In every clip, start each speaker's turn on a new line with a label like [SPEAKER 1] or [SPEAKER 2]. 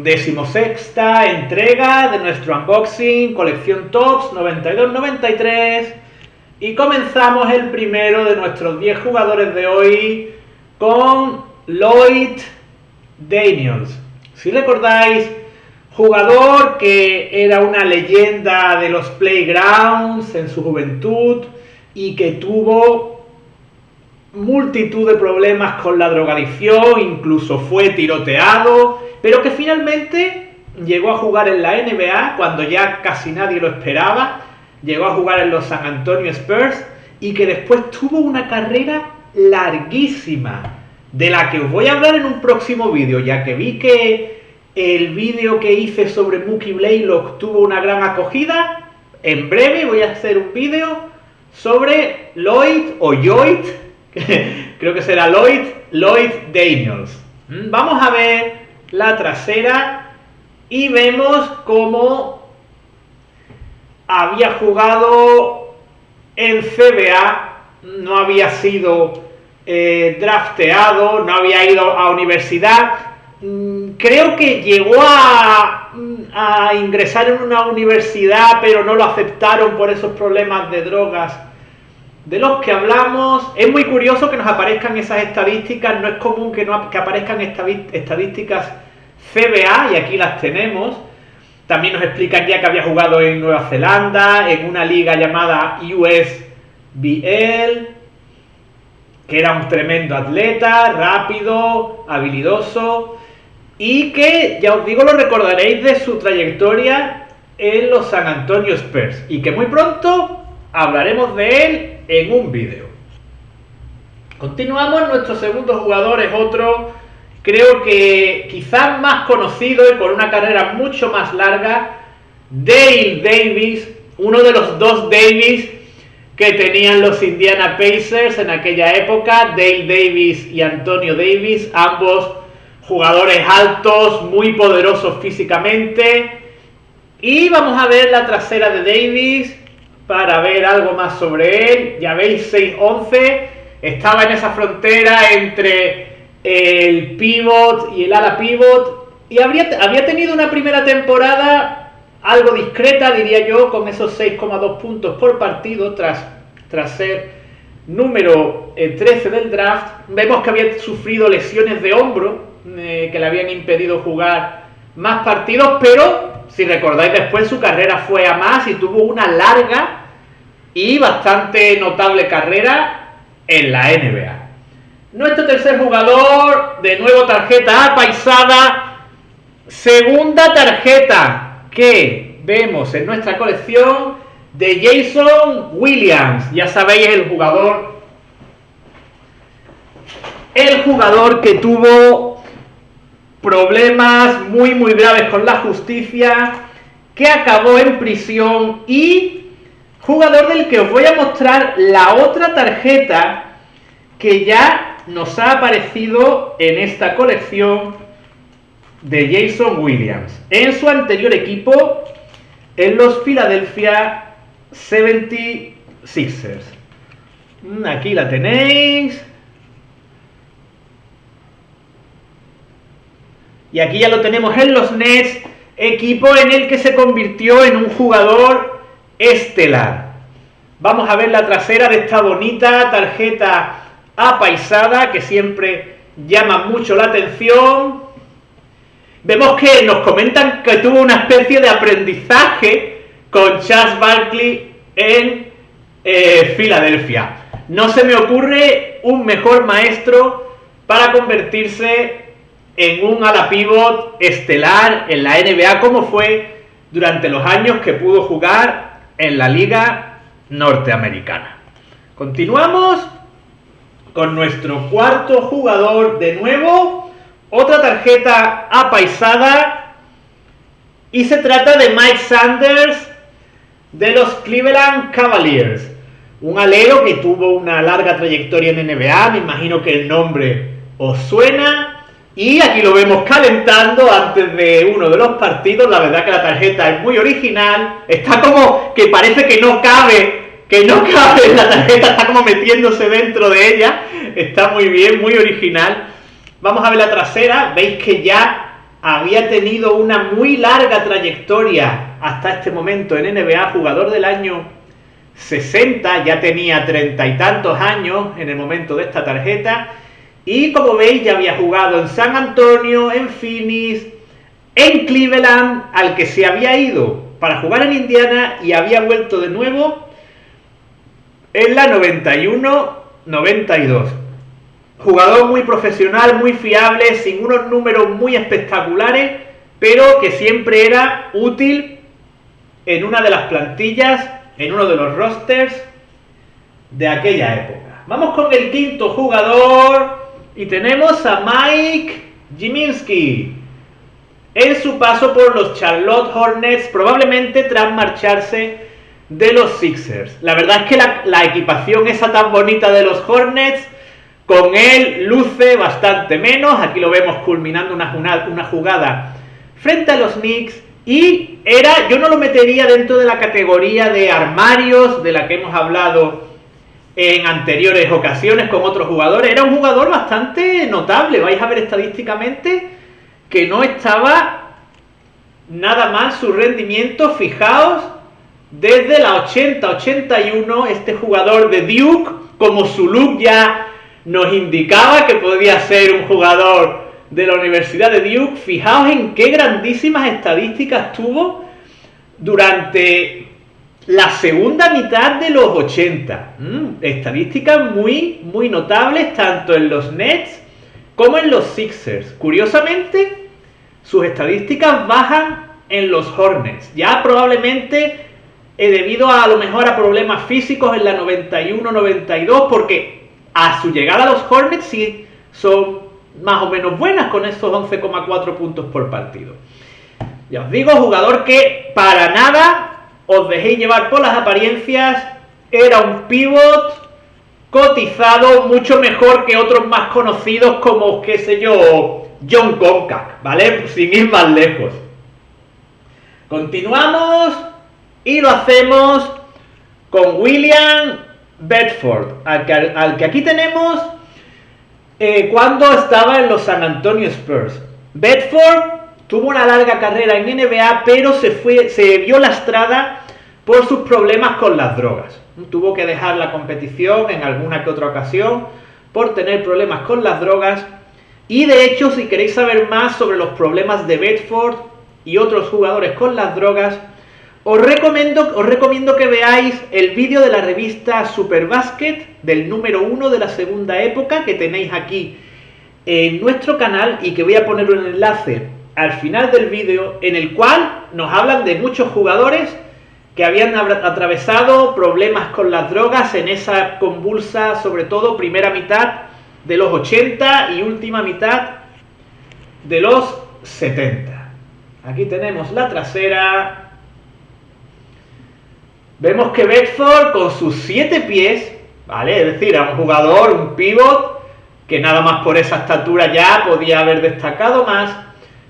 [SPEAKER 1] 16ª entrega de nuestro unboxing, colección Topps 92-93, y comenzamos el primero de nuestros 10 jugadores de hoy con Lloyd Daniels. Si recordáis, jugador que era una leyenda de los playgrounds en su juventud y que tuvo multitud de problemas con la drogadicción, incluso fue tiroteado, pero que finalmente llegó a jugar en la NBA cuando ya casi nadie lo esperaba, llegó a jugar en los San Antonio Spurs y que después tuvo una carrera larguísima, de la que os voy a hablar en un próximo vídeo, ya que vi que el vídeo que hice sobre Mookie Blaylock tuvo una gran acogida. En breve voy a hacer un vídeo sobre Lloyd o Lloyd, creo que será Lloyd Daniels. Vamos a ver la trasera y vemos cómo había jugado en CBA, no había sido drafteado, no había ido a universidad. Creo que llegó a ingresar en una universidad, pero no lo aceptaron por esos problemas de drogas de los que hablamos. Es muy curioso que nos aparezcan esas estadísticas, no es común que aparezcan estadísticas CBA, y aquí las tenemos. También nos explican ya que había jugado en Nueva Zelanda, en una liga llamada USBL, que era un tremendo atleta, rápido, habilidoso, y que, ya os digo, lo recordaréis de su trayectoria en los San Antonio Spurs, y que muy pronto hablaremos de él en un vídeo. Continuamos. Nuestro segundo jugador es otro, creo que quizás más conocido y con una carrera mucho más larga, Dale Davis, uno de los dos Davis que tenían los Indiana Pacers en aquella época, Dale Davis y Antonio Davis, ambos jugadores altos, muy poderosos físicamente. Y vamos a ver la trasera de Davis para ver algo más sobre él. Ya veis, 6'11", estaba en esa frontera entre el pivot y el ala pivot, y había tenido una primera temporada algo discreta, diría yo, con esos 6,2 puntos por partido tras ser número 13 del draft. Vemos que había sufrido lesiones de hombro que le habían impedido jugar más partidos, pero si recordáis, después su carrera fue a más y tuvo una larga y bastante notable carrera en la NBA. Nuestro tercer jugador, de nuevo tarjeta apaisada, segunda tarjeta que vemos en nuestra colección de Jason Williams. Ya sabéis, el jugador que tuvo problemas muy graves con la justicia, que acabó en prisión, y jugador del que os voy a mostrar la otra tarjeta que ya nos ha aparecido en esta colección de Jason Williams en su anterior equipo, en los Philadelphia 76ers. Aquí la tenéis. Y aquí ya lo tenemos en los Nets, equipo en el que se convirtió en un jugador estelar. Vamos a ver la trasera de esta bonita tarjeta apaisada que siempre llama mucho la atención. Vemos que nos comentan que tuvo una especie de aprendizaje con Charles Barkley en Filadelfia. No se me ocurre un mejor maestro para convertirse en un ala pivot estelar en la NBA, como fue durante los años que pudo jugar en la liga norteamericana. Continuamos con nuestro cuarto jugador. De nuevo, otra tarjeta apaisada, y se trata de Mike Sanders de los Cleveland Cavaliers, un alero que tuvo una larga trayectoria en NBA. Me imagino que el nombre os suena. Y aquí lo vemos calentando antes de uno de los partidos. La verdad que la tarjeta es muy original. Está como que parece que no cabe en la tarjeta, está como metiéndose dentro de ella. Está muy bien, muy original. Vamos a ver la trasera. Veis que ya había tenido una muy larga trayectoria hasta este momento en NBA, jugador del año 60, ya tenía 30 y tantos años en el momento de esta tarjeta, y como veis ya había jugado en San Antonio, en Phoenix, en Cleveland, al que se había ido para jugar en Indiana y había vuelto de nuevo en la 91-92. Jugador muy profesional, muy fiable, sin unos números muy espectaculares, pero que siempre era útil en una de las plantillas, en uno de los rosters de aquella época. Vamos con el quinto jugador y tenemos a Mike Gminski en su paso por los Charlotte Hornets, probablemente tras marcharse de los Sixers. La verdad es que la equipación esa tan bonita de los Hornets con él luce bastante menos. Aquí lo vemos culminando una jugada frente a los Knicks. Y yo no lo metería dentro de la categoría de armarios de la que hemos hablado en anteriores ocasiones con otros jugadores. Era un jugador bastante notable. Vais a ver estadísticamente que no estaba nada mal su rendimiento. Fijaos, desde la 80-81, este jugador de Duke, como su look ya nos indicaba que podía ser un jugador de la Universidad de Duke. Fijaos en qué grandísimas estadísticas tuvo durante la segunda mitad de los 80. Estadísticas muy, muy notables, tanto en los Nets como en los Sixers. Curiosamente, sus estadísticas bajan en los Hornets. Ya probablemente debido a lo mejor a problemas físicos en la 91-92, porque a su llegada a los Hornets sí son más o menos buenas con estos 11,4 puntos por partido. Ya os digo, jugador que para nada os dejéis llevar por las apariencias. Era un pivot cotizado, mucho mejor que otros más conocidos como, qué sé yo, John Concac, ¿vale? Sin ir más lejos. Continuamos y lo hacemos con William Bedford, al que aquí tenemos cuando estaba en los San Antonio Spurs. Bedford tuvo una larga carrera en NBA, pero se vio lastrada por sus problemas con las drogas. Tuvo que dejar la competición en alguna que otra ocasión por tener problemas con las drogas. Y de hecho, si queréis saber más sobre los problemas de Bedford y otros jugadores con las drogas, os recomiendo que veáis el vídeo de la revista Superbasket del número 1 de la segunda época, que tenéis aquí en nuestro canal y que voy a poner un enlace al final del vídeo, en el cual nos hablan de muchos jugadores que habían atravesado problemas con las drogas en esa convulsa, sobre todo primera mitad de los 80 y última mitad de los 70. Aquí tenemos la trasera. Vemos que Bedford con sus 7 pies, ¿vale? Es decir, era un jugador, un pivot, que nada más por esa estatura ya podía haber destacado más,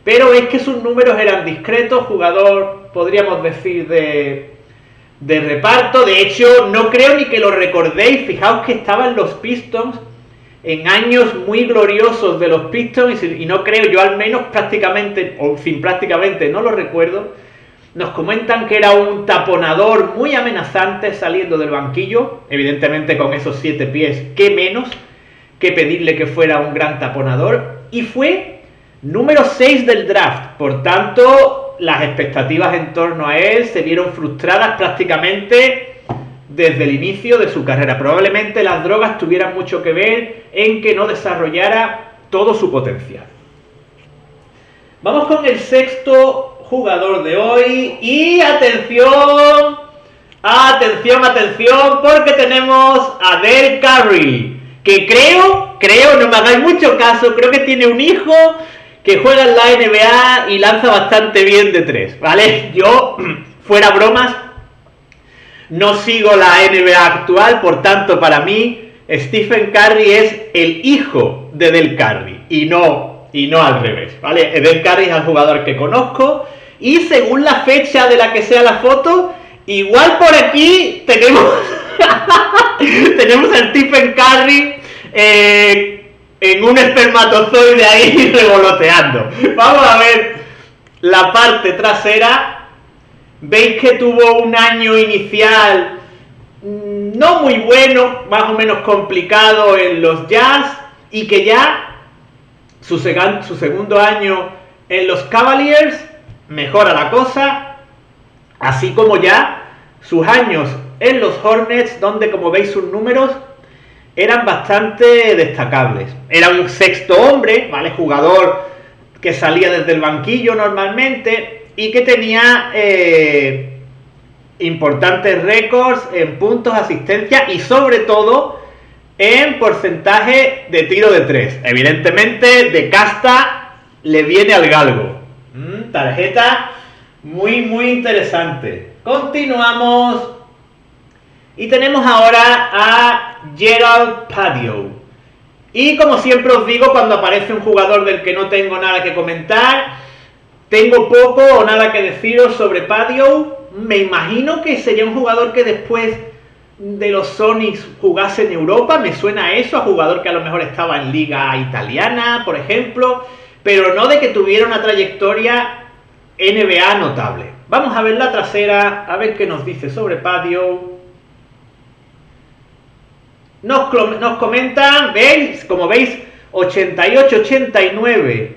[SPEAKER 1] pero es que sus números eran discretos, jugador, podríamos decir, de reparto. De hecho, no creo ni que lo recordéis. Fijaos que estaba en los Pistons, en años muy gloriosos de los Pistons, y no creo, yo al menos prácticamente no lo recuerdo. Nos comentan que era un taponador muy amenazante saliendo del banquillo. Evidentemente con esos 7 pies, qué menos que pedirle que fuera un gran taponador. Y fue número 6 del draft. Por tanto, las expectativas en torno a él se vieron frustradas prácticamente desde el inicio de su carrera. Probablemente las drogas tuvieran mucho que ver en que no desarrollara todo su potencial. Vamos con el sexto jugador de hoy y atención, porque tenemos a Del Curry, que creo, no me hagáis mucho caso, creo que tiene un hijo que juega en la NBA y lanza bastante bien de 3, ¿vale? Yo, fuera bromas, no sigo la NBA actual, por tanto para mí Stephen Curry es el hijo de Del Curry y no al revés, ¿vale? Del Curry es el jugador que conozco y según la fecha de la que sea la foto, igual por aquí tenemos a Stephen Curry en un espermatozoide ahí revoloteando. Vamos a ver la parte trasera. Veis que tuvo un año inicial no muy bueno, más o menos complicado en los Jazz, y que ya su segundo año en los Cavaliers mejora la cosa, así como ya sus años en los Hornets, donde, como veis, sus números eran bastante destacables. Era un sexto hombre, ¿vale? Jugador que salía desde el banquillo normalmente y que tenía importantes récords en puntos, asistencia y sobre todo en porcentaje de tiro de 3. Evidentemente, de casta le viene al galgo. Tarjeta muy interesante. Continuamos y tenemos ahora a Gerald Padio. Y como siempre os digo, cuando aparece un jugador del que no tengo nada que comentar, tengo poco o nada que deciros sobre Padio. Me imagino que sería un jugador que después de los Sonics jugase en Europa. Me suena a eso, a jugador que a lo mejor estaba en liga italiana, por ejemplo, pero no de que tuviera una trayectoria NBA notable. Vamos a ver la trasera, a ver qué nos dice sobre Padio. Nos comentan, ¿veis? Como veis, 88-89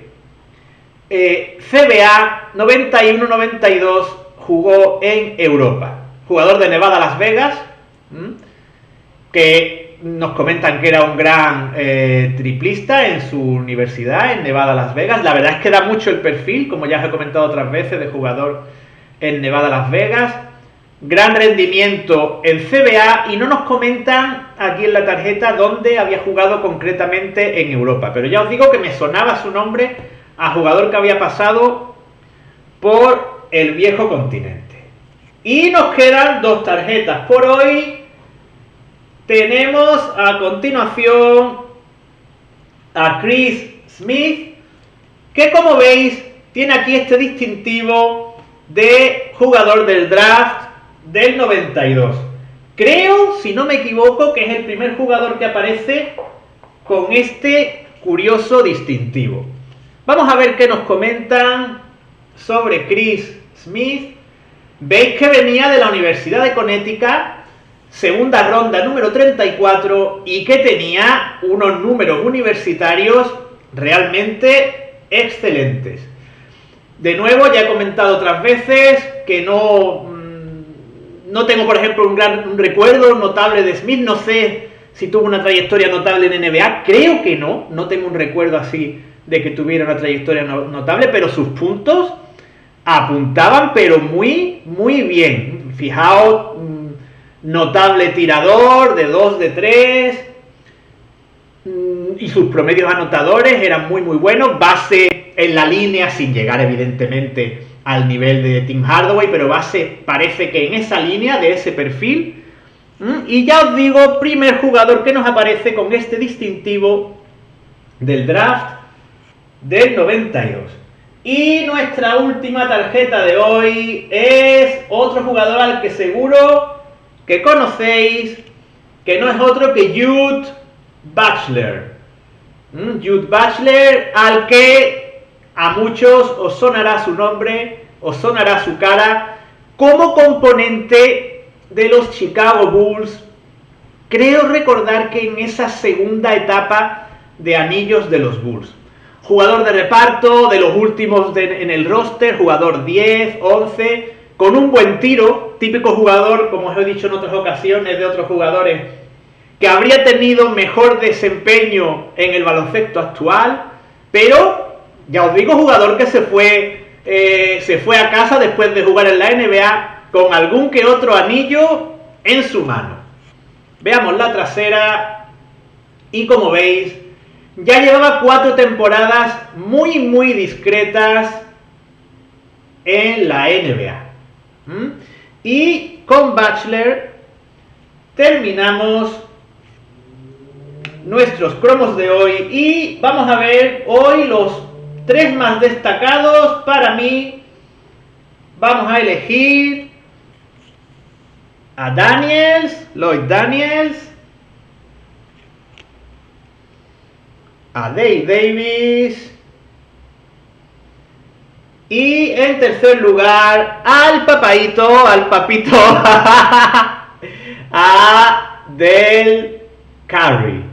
[SPEAKER 1] CBA, 91-92 jugó en Europa. Jugador de Nevada Las Vegas, que nos comentan que era un gran triplista en su universidad, en Nevada Las Vegas. La verdad es que da mucho el perfil, como ya os he comentado otras veces, de jugador en Nevada Las Vegas. Gran rendimiento en CBA, y no nos comentan aquí en la tarjeta dónde había jugado concretamente en Europa, pero ya os digo que me sonaba su nombre a jugador que había pasado por el viejo continente. Y nos quedan dos tarjetas por hoy. Tenemos a continuación a Chris Smith, que, como veis, tiene aquí este distintivo de jugador del draft del 92. Creo, si no me equivoco, que es el primer jugador que aparece con este curioso distintivo. Vamos a ver qué nos comentan sobre Chris Smith. Veis que venía de la Universidad de Connecticut, segunda ronda, número 34, y que tenía unos números universitarios realmente excelentes. De nuevo, ya he comentado otras veces que no tengo, por ejemplo, un recuerdo notable de Smith. No sé si tuvo una trayectoria notable en NBA. Creo que no tengo un recuerdo así de que tuviera una trayectoria notable, pero sus puntos apuntaban, pero muy bien. Fijaos, notable tirador de 2 de 3, y sus promedios anotadores eran muy buenos. Base en la línea, sin llegar evidentemente al nivel de Tim Hardaway, pero base parece que en esa línea, de ese perfil. Y ya os digo, primer jugador que nos aparece con este distintivo del draft del 92. Y nuestra última tarjeta de hoy es otro jugador al que seguro que conocéis, que no es otro que Jude Butler. Jude Butler, al que a muchos os sonará su nombre, os sonará su cara como componente de los Chicago Bulls. Creo recordar que en esa segunda etapa de anillos de los Bulls. Jugador de reparto, de los últimos en el roster, jugador 10, 11, con un buen tiro, típico jugador, como os he dicho en otras ocasiones, de otros jugadores, que habría tenido mejor desempeño en el baloncesto actual, pero, ya os digo, jugador que se fue a casa después de jugar en la NBA con algún que otro anillo en su mano. Veamos la trasera y, como veis, ya llevaba 4 temporadas muy discretas en la NBA. Y con Butler terminamos nuestros cromos de hoy y vamos a ver hoy los 3 más destacados para mí. Vamos a elegir a Lloyd Daniels, a Dave Davis. Y en tercer lugar, al papito, a Del Curry.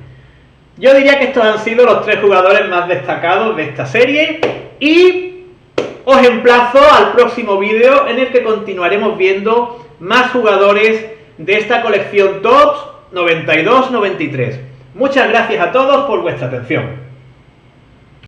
[SPEAKER 1] Yo diría que estos han sido los 3 jugadores más destacados de esta serie. Y os emplazo al próximo vídeo en el que continuaremos viendo más jugadores de esta colección Topps 92-93. Muchas gracias a todos por vuestra atención.